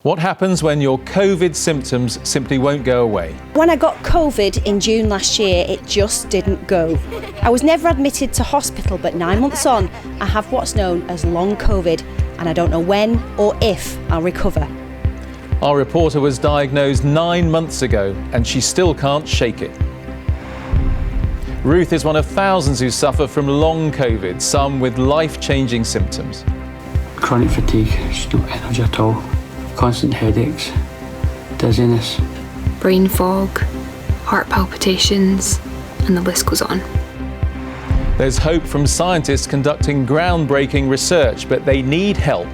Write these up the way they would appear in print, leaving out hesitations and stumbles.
What happens when your COVID symptoms simply won't go away? When I got COVID in June last year, it just didn't go. I was never admitted to hospital, but 9 months on, I have what's known as LongCovid, and I don't know when or if I'll recover. Our reporter was diagnosed 9 months ago, and she still can't shake it. Ruth is one of thousands who suffer from LongCovid, some with life-changing symptoms. Chronic fatigue, just no energy at all. Constant headaches, dizziness. Brain fog, heart palpitations, and the list goes on. There's hope from scientists conducting groundbreaking research, but they need help.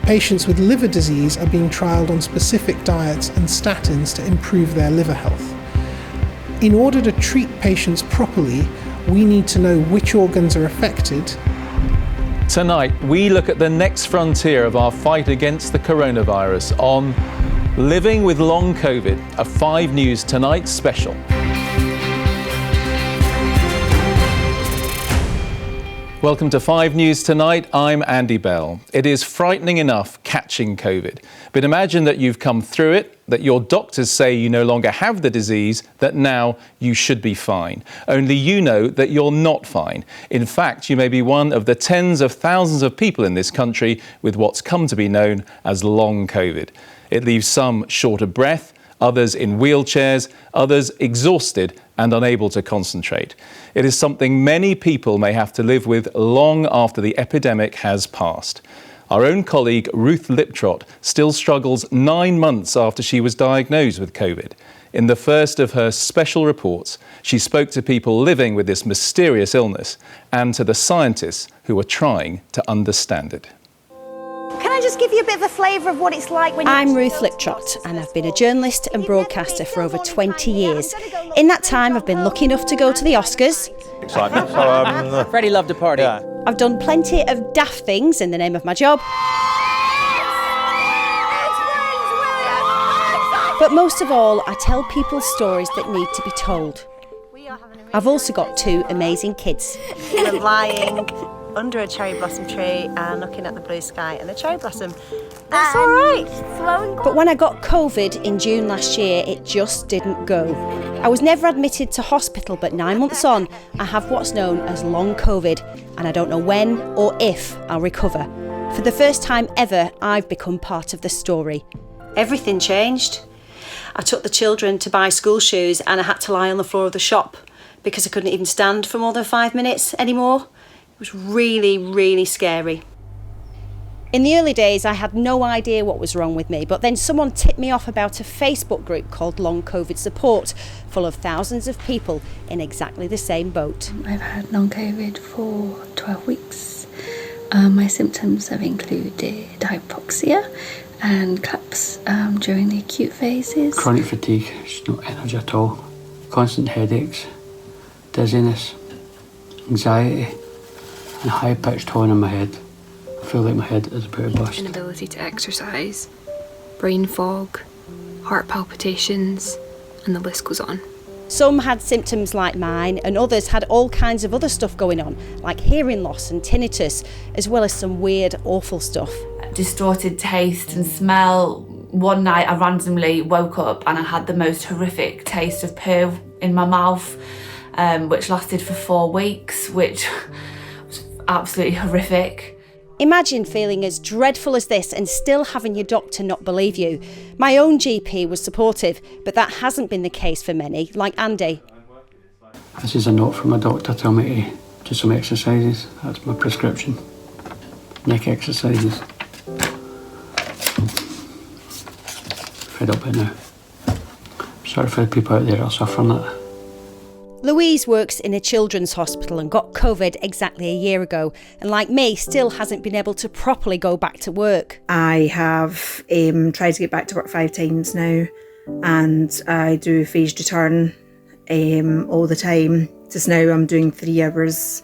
Patients with liver disease are being trialled on specific diets and statins to improve their liver health. In order to treat patients properly, we need to know which organs are affected. Tonight, we look at the next frontier of our fight against the coronavirus on Living with LongCovid, a 5 News Tonight special. Welcome to 5 News Tonight. I'm Andy Bell. It is frightening enough catching COVID, but imagine that you've come through it, that your doctors say you no longer have the disease, that now you should be fine. Only you know that you're not fine. In fact, you may be one of the tens of thousands of people in this country with what's come to be known as LongCovid. It leaves some short of breath, others in wheelchairs, others exhausted and unable to concentrate. It is something many people may have to live with long after the epidemic has passed. Our own colleague Ruth Liptrot still struggles 9 months after she was diagnosed with COVID. In the first of her special reports, she spoke to people living with this mysterious illness and to the scientists who are trying to understand it. Can I just give you a bit of a flavour of what it's like when you're... I'm Ruth Liptrot, and I've been a journalist and broadcaster for over 20 years. In that time, I've been lucky enough to go to the Oscars. Excitement. So, Freddie loved a party. Yeah. I've done plenty of daft things in the name of my job. But most of all, I tell people stories that need to be told. I've also got 2 amazing kids. We're lying under a cherry blossom tree and looking at the blue sky and the cherry blossom. That's all right. But when I got COVID in June last year, it just didn't go. I was never admitted to hospital, but 9 months on, I have what's known as LongCovid, and I don't know when or if I'll recover. For the first time ever, I've become part of the story. Everything changed. I took the children to buy school shoes and I had to lie on the floor of the shop because I couldn't even stand for more than 5 minutes anymore. It was really, really scary. In the early days, I had no idea what was wrong with me, but then someone tipped me off about a Facebook group called LongCovid Support, full of thousands of people in exactly the same boat. I've had LongCovid for 12 weeks. My symptoms have included hypoxia and collapse during the acute phases. Chronic fatigue, just no energy at all. Constant headaches, dizziness, anxiety, and high-pitched tone in my head. I feel like my head is about to burst. Inability to exercise, brain fog, heart palpitations, and the list goes on. Some had symptoms like mine, and others had all kinds of other stuff going on, like hearing loss and tinnitus, as well as some weird, awful stuff. Distorted taste and smell. One night I randomly woke up and I had the most horrific taste of poo in my mouth, which lasted for 4 weeks, which was absolutely horrific. Imagine feeling as dreadful as this and still having your doctor not believe you. My own GP was supportive, but that hasn't been the case for many, like Andy. This is a note from my doctor telling me to do some exercises. That's my prescription. Neck exercises. Fed up by now. Sorry for the people out there that are suffering that. Louise works in a children's hospital and got COVID exactly a year ago, and like me, still hasn't been able to properly go back to work. I have tried to get back to work 5 times now, and I do a phased return all the time. Just now I'm doing 3 hours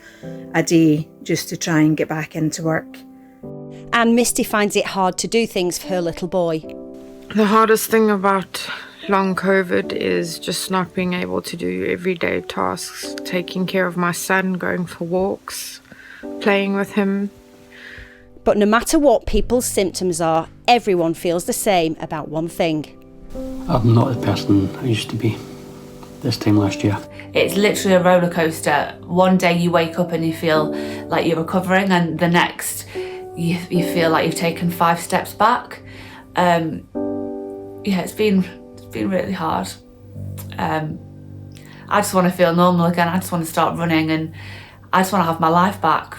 a day just to try and get back into work. And Misty finds it hard to do things for her little boy. The hardest thing about LongCovid is just not being able to do everyday tasks, taking care of my son, going for walks, playing with him. But no matter what people's symptoms are, everyone feels the same about one thing. I'm not the person I used to be this time last year. It's literally a roller coaster. One day you wake up and you feel like you're recovering, and the next you feel like you've taken 5 steps back. It's been really hard. I just want to feel normal again. I just want to start running, and I just want to have my life back.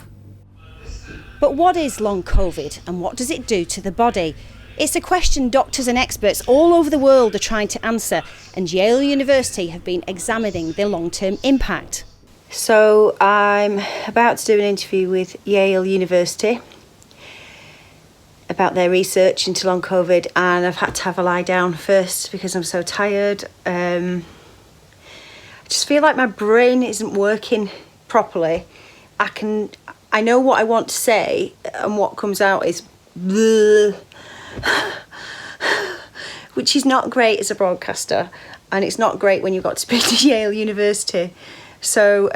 But what is long COVID and what does it do to the body? It's a question doctors and experts all over the world are trying to answer, and Yale University have been examining the long-term impact. So I'm about to do an interview with Yale University about their research into long COVID, and I've had to have a lie down first because I'm so tired. I just feel like my brain isn't working properly. I know what I want to say, and what comes out is bleh, which is not great as a broadcaster, and it's not great when you've got to be to Yale University. So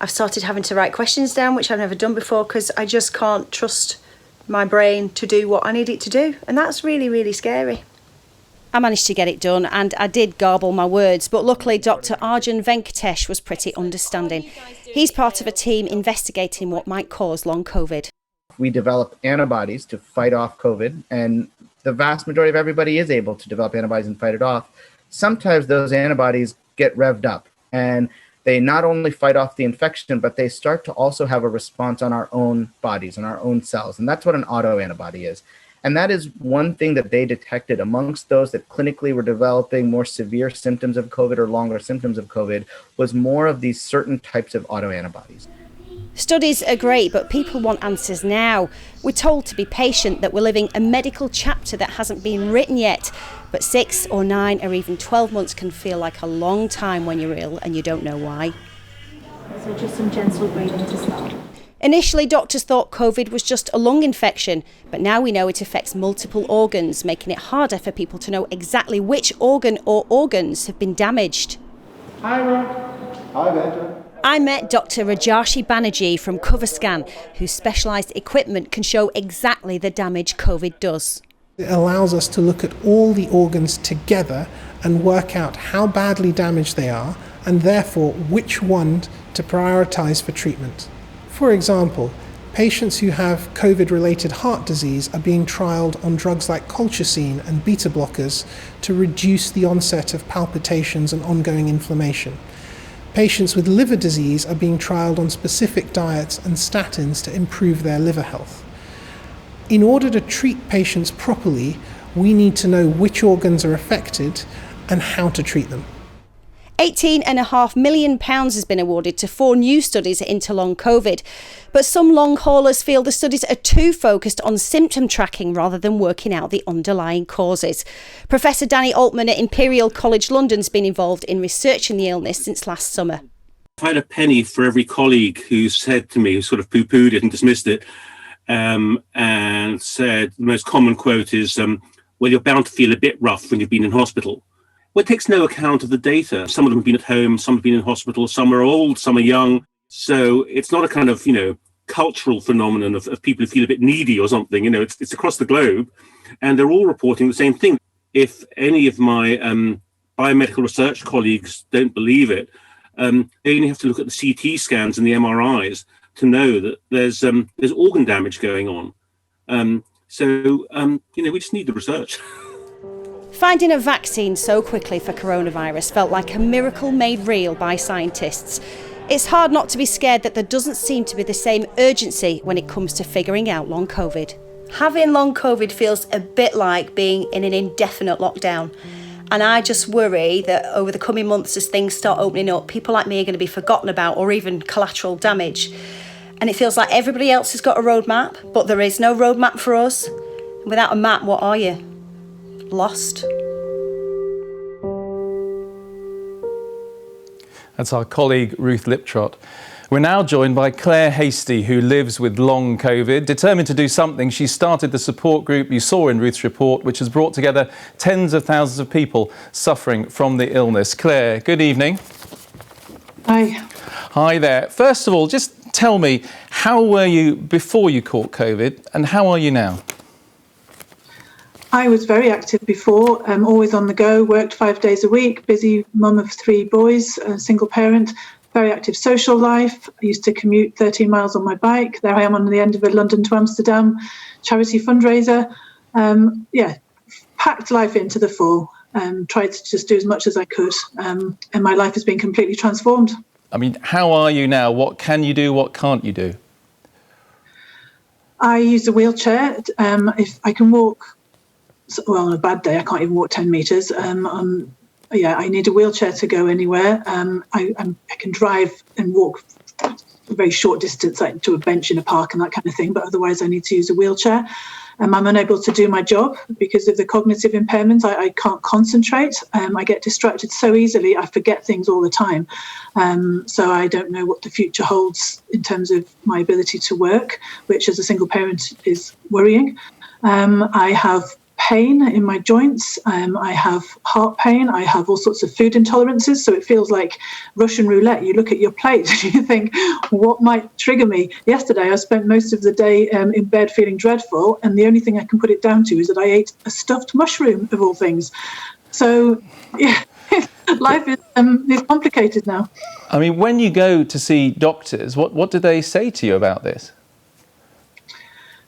I've started having to write questions down, which I've never done before, because I just can't trust my brain to do what I need it to do, and that's really, really scary. I managed to get it done, and I did garble my words, but luckily Dr. Arjun Venkatesh was pretty understanding. He's part of a team investigating what might cause long COVID. We develop antibodies to fight off COVID, and the vast majority of everybody is able to develop antibodies and fight it off. Sometimes those antibodies get revved up, and they not only fight off the infection, but they start to also have a response on our own bodies, on our own cells. And that's what an autoantibody is. And that is one thing that they detected amongst those that clinically were developing more severe symptoms of COVID or longer symptoms of COVID, was more of these certain types of autoantibodies. Studies are great, but people want answers now. We're told to be patient, that we're living a medical chapter that hasn't been written yet. But 6 or 9 or even 12 months can feel like a long time when you're ill and you don't know why. So just some gentle breathing to start. Initially, doctors thought COVID was just a lung infection, but now we know it affects multiple organs, making it harder for people to know exactly which organ or organs have been damaged. Hi, Ruth. Hi, Benjamin. I met Dr. Rajarshi Banerjee from CoverScan, whose specialised equipment can show exactly the damage COVID does. It allows us to look at all the organs together and work out how badly damaged they are, and therefore which one to prioritise for treatment. For example, patients who have COVID-related heart disease are being trialled on drugs like colchicine and beta blockers to reduce the onset of palpitations and ongoing inflammation. Patients with liver disease are being trialled on specific diets and statins to improve their liver health. In order to treat patients properly, we need to know which organs are affected and how to treat them. £18.5 million has been awarded to 4 new studies into long COVID. But some long haulers feel the studies are too focused on symptom tracking rather than working out the underlying causes. Professor Danny Altman at Imperial College London's been involved in researching the illness since last summer. I've had a penny for every colleague who said to me, who sort of poo-pooed it and dismissed it, and said the most common quote is, well, you're bound to feel a bit rough when you've been in hospital. Well, it takes no account of the data. Some of them have been at home, some have been in hospital, some are old, some are young. So it's not a kind of, cultural phenomenon of people who feel a bit needy or something. It's across the globe, and they're all reporting the same thing. If any of my biomedical research colleagues don't believe it, they only have to look at the CT scans and the MRIs to know that there's organ damage going on. We just need the research. Finding a vaccine so quickly for coronavirus felt like a miracle made real by scientists. It's hard not to be scared that there doesn't seem to be the same urgency when it comes to figuring out long COVID. Having long COVID feels a bit like being in an indefinite lockdown. And I just worry that over the coming months, as things start opening up, people like me are going to be forgotten about, or even collateral damage. And it feels like everybody else has got a roadmap, but there is no roadmap for us. Without a map, what are you? Lost. That's our colleague Ruth Liptrot. We're now joined by Claire Hastie, who lives with long COVID. Determined to do something, she started the support group you saw in Ruth's report, which has brought together tens of thousands of people suffering from the illness. Claire, good evening. Hi. Hi there. First of all, just tell me, how were you before you caught COVID, and how are you now? I was very active before, always on the go, worked 5 days a week, busy mum of 3 boys, a single parent, very active social life. I used to commute 13 miles on my bike. There I am on the end of a London to Amsterdam charity fundraiser. Packed life into the full. Tried to just do as much as I could. And my life has been completely transformed. I mean, how are you now? What can you do? What can't you do? I use a wheelchair. If I can walk, well, on a bad day, I can't even walk 10 metres. I need a wheelchair to go anywhere. I can drive and walk a very short distance, like to a bench in a park and that kind of thing, but otherwise I need to use a wheelchair. I'm unable to do my job because of the cognitive impairment. I can't concentrate. I get distracted so easily. I forget things all the time. So I don't know what the future holds in terms of my ability to work, which as a single parent is worrying. I have pain in my joints. I have heart pain. I have all sorts of food intolerances. So it feels like Russian roulette. You look at your plate and you think, what might trigger me? Yesterday, I spent most of the day in bed feeling dreadful. And the only thing I can put it down to is that I ate a stuffed mushroom, of all things. So, yeah, life is complicated now. I mean, when you go to see doctors, what do they say to you about this?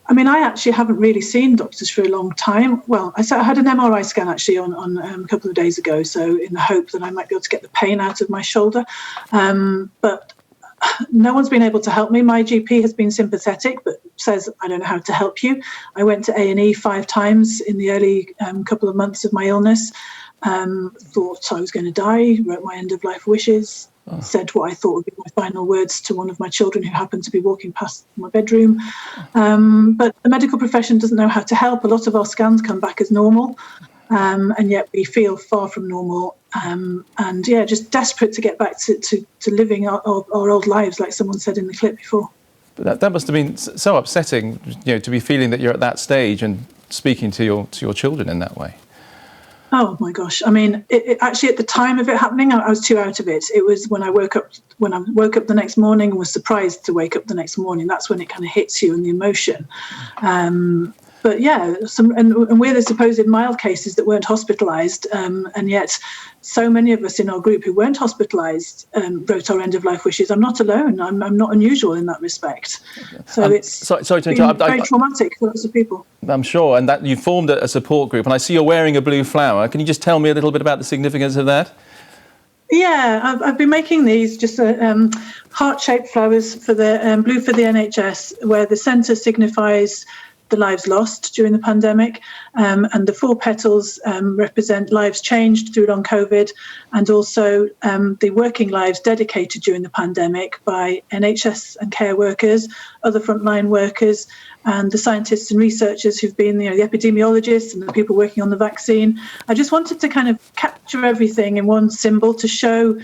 I mean, I actually haven't really seen doctors for a long time. Well, I had an MRI scan actually on a couple of days ago, so in the hope that I might be able to get the pain out of my shoulder. But no one's been able to help me. My GP has been sympathetic, but says, I don't know how to help you. I went to A&E 5 times in the early couple of months of my illness. Thought I was going to die, wrote my end-of-life wishes, said what I thought would be my final words to one of my children who happened to be walking past my bedroom. But the medical profession doesn't know how to help. A lot of our scans come back as normal, and yet we feel far from normal. Just desperate to get back to living our old lives, like someone said in the clip before. But that must have been so upsetting, to be feeling that you're at that stage and speaking to your children in that way. Oh my gosh! I mean, it actually at the time of it happening, I was too out of it. It was when I woke up the next morning and was surprised to wake up the next morning. That's when it kind of hits you and the emotion. But yeah, and we're the supposed mild cases that weren't hospitalised, and yet so many of us in our group who weren't hospitalised wrote our end-of-life wishes. I'm not alone. I'm not unusual in that respect. So it's sorry to been interrupt. very traumatic for lots of people. I'm sure, and that you formed a support group, and I see you're wearing a blue flower. Can you just tell me a little bit about the significance of that? Yeah, I've been making these just heart-shaped flowers for the blue for the NHS, where the centre signifies the lives lost during the pandemic, and the 4 petals represent lives changed through LongCovid, and also the working lives dedicated during the pandemic by NHS and care workers, other frontline workers, and the scientists and researchers who've been, the epidemiologists and the people working on the vaccine. I just wanted to kind of capture everything in one symbol to show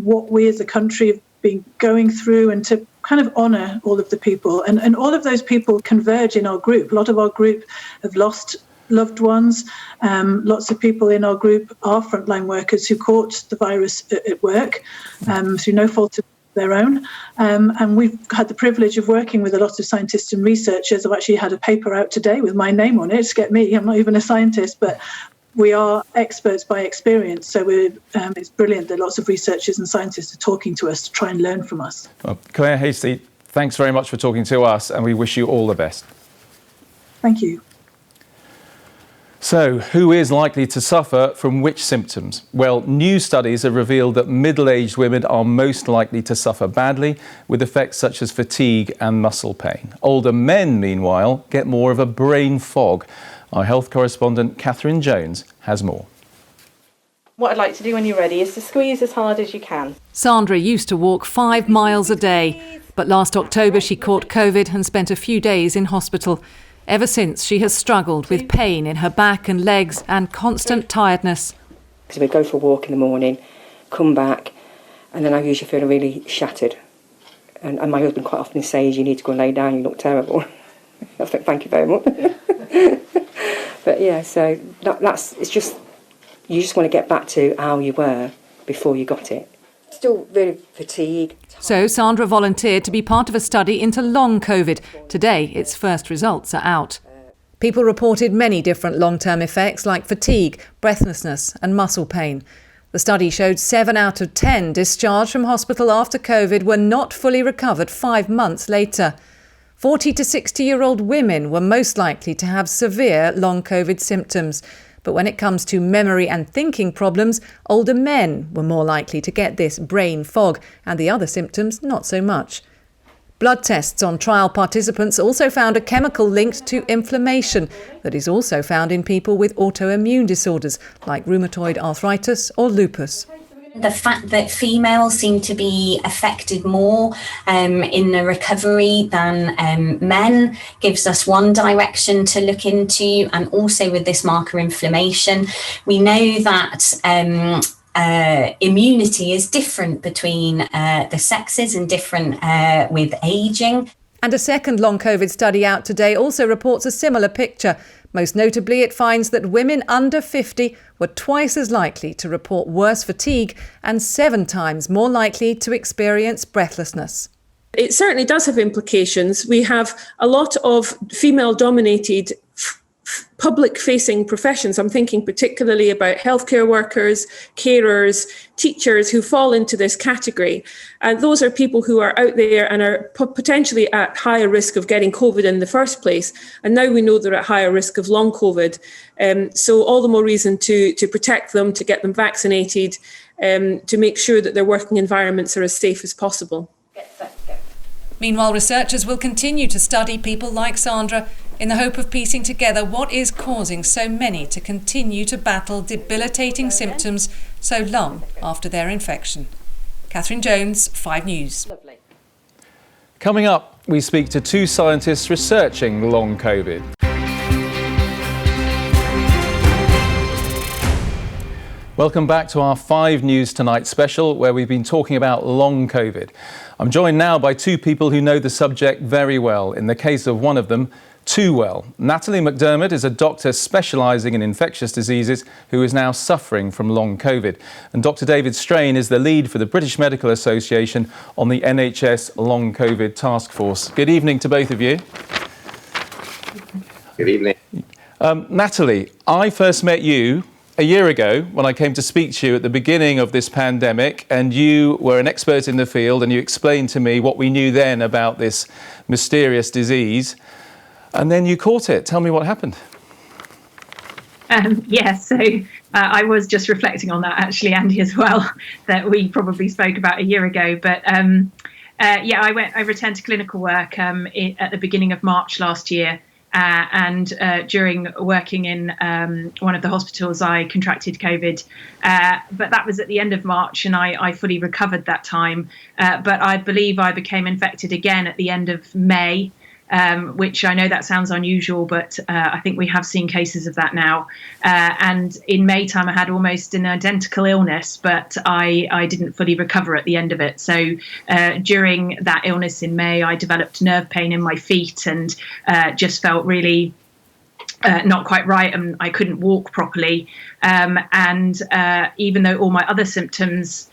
what we as a country have been going through, and to kind of honour all of the people. And all of those people converge in our group. A lot of our group have lost loved ones. Lots of people in our group are frontline workers who caught the virus at work through no fault of their own. And we've had the privilege of working with a lot of scientists and researchers. I've actually had a paper out today with my name on it. Get me, I'm not even a scientist, but we are experts by experience, so it's brilliant that lots of researchers and scientists are talking to us to try and learn from us. Well, Claire Hastie, thanks very much for talking to us, and we wish you all the best. Thank you. So, who is likely to suffer from which symptoms? Well, new studies have revealed that middle-aged women are most likely to suffer badly, with effects such as fatigue and muscle pain. Older men, meanwhile, get more of a brain fog. Our health correspondent, Catherine Jones, has more. What I'd like to do when you're ready is to squeeze as hard as you can. Sandra used to walk 5 miles a day, but last October she caught COVID and spent a few days in hospital. Ever since, she has struggled with pain in her back and legs and constant tiredness. Because we'd go for a walk in the morning, come back, and then I usually feel really shattered. And my husband quite often says, you need to go and lay down, you look terrible. I think, thank you very much. But yeah, so it's just, you just want to get back to how you were before you got it. Still very fatigued. So Sandra volunteered to be part of a study into LongCovid. Today, its first results are out. People reported many different long-term effects like fatigue, breathlessness and muscle pain. The study showed 7 out of 10 discharged from hospital after COVID were not fully recovered 5 months later. 40 to 60-year-old women were most likely to have severe long COVID symptoms. But when it comes to memory and thinking problems, older men were more likely to get this brain fog, and the other symptoms not so much. Blood tests on trial participants also found a chemical linked to inflammation that is also found in people with autoimmune disorders like rheumatoid arthritis or lupus. The fact that females seem to be affected more in the recovery than men gives us one direction to look into, and also with this marker inflammation, we know that immunity is different between the sexes and different with ageing. And a second long COVID study out today also reports a similar picture. Most notably, it finds that women under 50 were twice as likely to report worse fatigue and 7 times more likely to experience breathlessness. It certainly does have implications. We have a lot of female-dominated public-facing professions. I'm thinking particularly about healthcare workers, carers, teachers who fall into this category. And those are people who are out there and are potentially at higher risk of getting COVID in the first place. And now we know they're at higher risk of long COVID. So all the more reason to protect them, to get them vaccinated, to make sure that their working environments are as safe as possible. Meanwhile, researchers will continue to study people like Sandra in the hope of piecing together what is causing so many to continue to battle debilitating symptoms so long after their infection. Catherine Jones, 5 News. Coming up, we speak to 2 scientists researching long COVID. Welcome back to our 5 News Tonight special, where we've been talking about long COVID. I'm joined now by 2 people who know the subject very well. In the case of one of them, too well. Natalie McDermott is a doctor specialising in infectious diseases who is now suffering from long COVID. And Dr. David Strain is the lead for the British Medical Association on the NHS Long COVID Task Force. Good evening to both of you. Good evening. Natalie, I first met you a year ago when I came to speak to you at the beginning of this pandemic, and you were an expert in the field and you explained to me what we knew then about this mysterious disease. And then you caught it. Tell me what happened. So I was just reflecting on that, actually, Andy, as well, that we probably spoke about a year ago. But I returned to clinical work at the beginning of March last year. And during working in one of the hospitals, I contracted COVID. But that was at the end of March, and I fully recovered that time. But I believe I became infected again at the end of May. Which I know that sounds unusual, but I think we have seen cases of that now. And in May time, I had almost an identical illness, but I didn't fully recover at the end of it. So during that illness in May, I developed nerve pain in my feet and just felt really not quite right, and I couldn't walk properly. And even though all my other symptoms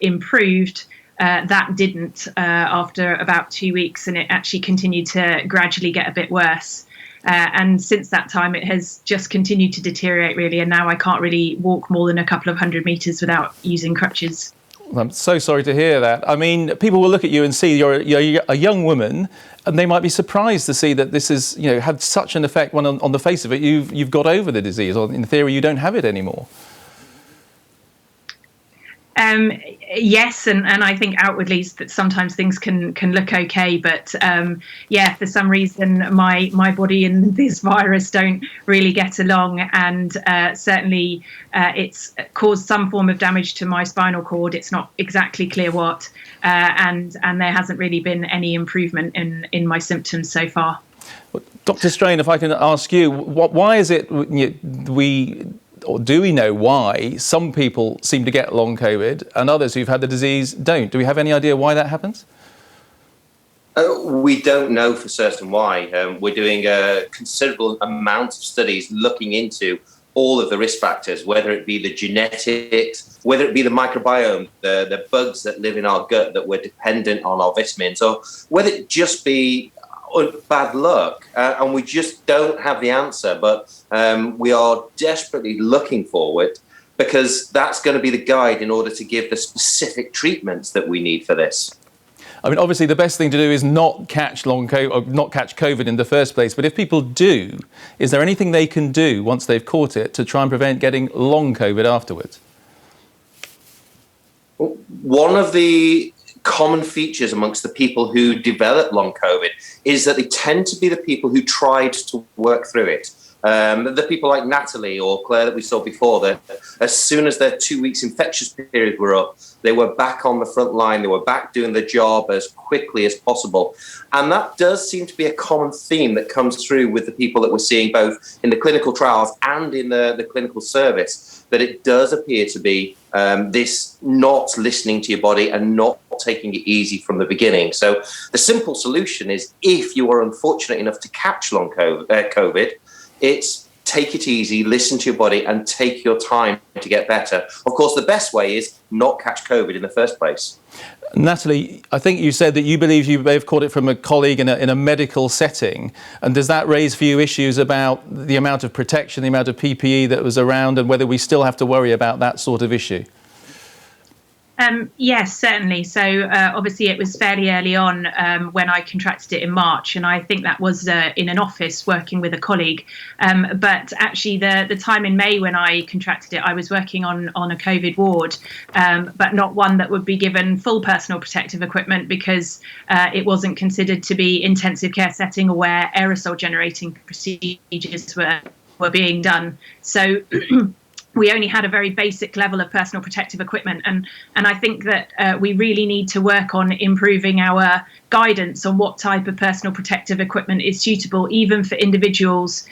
improved, that didn't after about 2 weeks, and it actually continued to gradually get a bit worse. And since that time, it has just continued to deteriorate, really. And now I can't really walk more than a couple of 100 metres without using crutches. I'm so sorry to hear that. I mean, people will look at you and see you're a young woman, and they might be surprised to see that this is, had such an effect when on the face of it, you've got over the disease, or in theory, you don't have it anymore. Yes, and I think outwardly that sometimes things can look okay, but for some reason my body and this virus don't really get along, and certainly it's caused some form of damage to my spinal cord. It's not exactly clear what, and there hasn't really been any improvement in my symptoms so far. Dr. Strain, if I can ask you, why is it or do we know why some people seem to get long COVID and others who've had the disease don't? Do we have any idea why that happens? We don't know for certain why. We're doing a considerable amount of studies looking into all of the risk factors, whether it be the genetics, whether it be the microbiome, the bugs that live in our gut that we're dependent on our vitamins, or whether it just be bad luck, and we just don't have the answer. But we are desperately looking forward, because that's going to be the guide in order to give the specific treatments that we need for this. I mean, obviously, the best thing to do is not catch COVID in the first place. But if people do, is there anything they can do once they've caught it to try and prevent getting long COVID afterwards? One of the common features amongst the people who develop long COVID is that they tend to be the people who tried to work through it. The people like Natalie or Claire that we saw before, that as soon as their 2 weeks infectious period were up, they were back on the front line, they were back doing the job as quickly as possible. And that does seem to be a common theme that comes through with the people that we're seeing both in the clinical trials and in the clinical service, that it does appear to be this not listening to your body and not taking it easy from the beginning. So the simple solution is, if you are unfortunate enough to catch long COVID, it's take it easy, listen to your body, and take your time to get better. Of course, the best way is not catch COVID in the first place. Natalie, I think you said that you believe you may have caught it from a colleague in a medical setting. And does that raise for you issues about the amount of protection, the amount of PPE that was around, and whether we still have to worry about that sort of issue? Yes, certainly. So obviously it was fairly early on when I contracted it in March, and I think that was in an office working with a colleague. But actually the time in May when I contracted it, I was working on a COVID ward, but not one that would be given full personal protective equipment, because it wasn't considered to be intensive care setting or where aerosol generating procedures were being done. So we only had a very basic level of personal protective equipment. And I think that we really need to work on improving our guidance on what type of personal protective equipment is suitable, even for individuals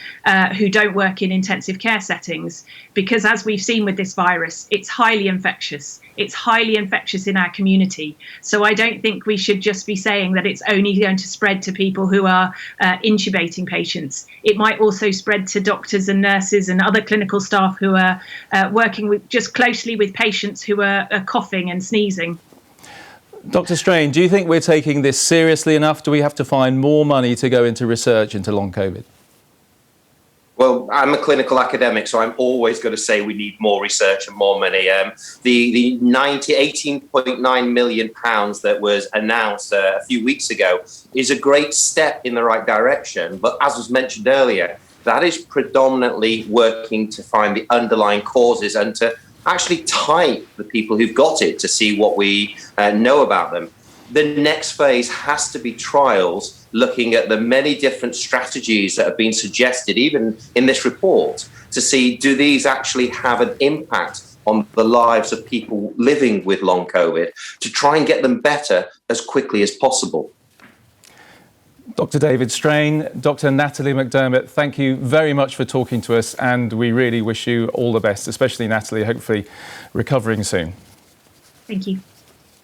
who don't work in intensive care settings. Because as we've seen with this virus, it's highly infectious. It's highly infectious in our community. So I don't think we should just be saying that it's only going to spread to people who are intubating patients. It might also spread to doctors and nurses and other clinical staff who are working with just closely with patients who are coughing and sneezing. Dr. Strain, do you think we're taking this seriously enough? Do we have to find more money to go into research into long COVID? Well, I'm a clinical academic, so I'm always going to say we need more research and more money. The £18.9 million that was announced a few weeks ago is a great step in the right direction. But as was mentioned earlier, that is predominantly working to find the underlying causes and to actually type the people who've got it to see what we know about them. The next phase has to be trials, looking at the many different strategies that have been suggested, even in this report, to see, do these actually have an impact on the lives of people living with long COVID, to try and get them better as quickly as possible. Dr. David Strain, Dr. Natalie McDermott, thank you very much for talking to us, and we really wish you all the best, especially Natalie, hopefully recovering soon. Thank you.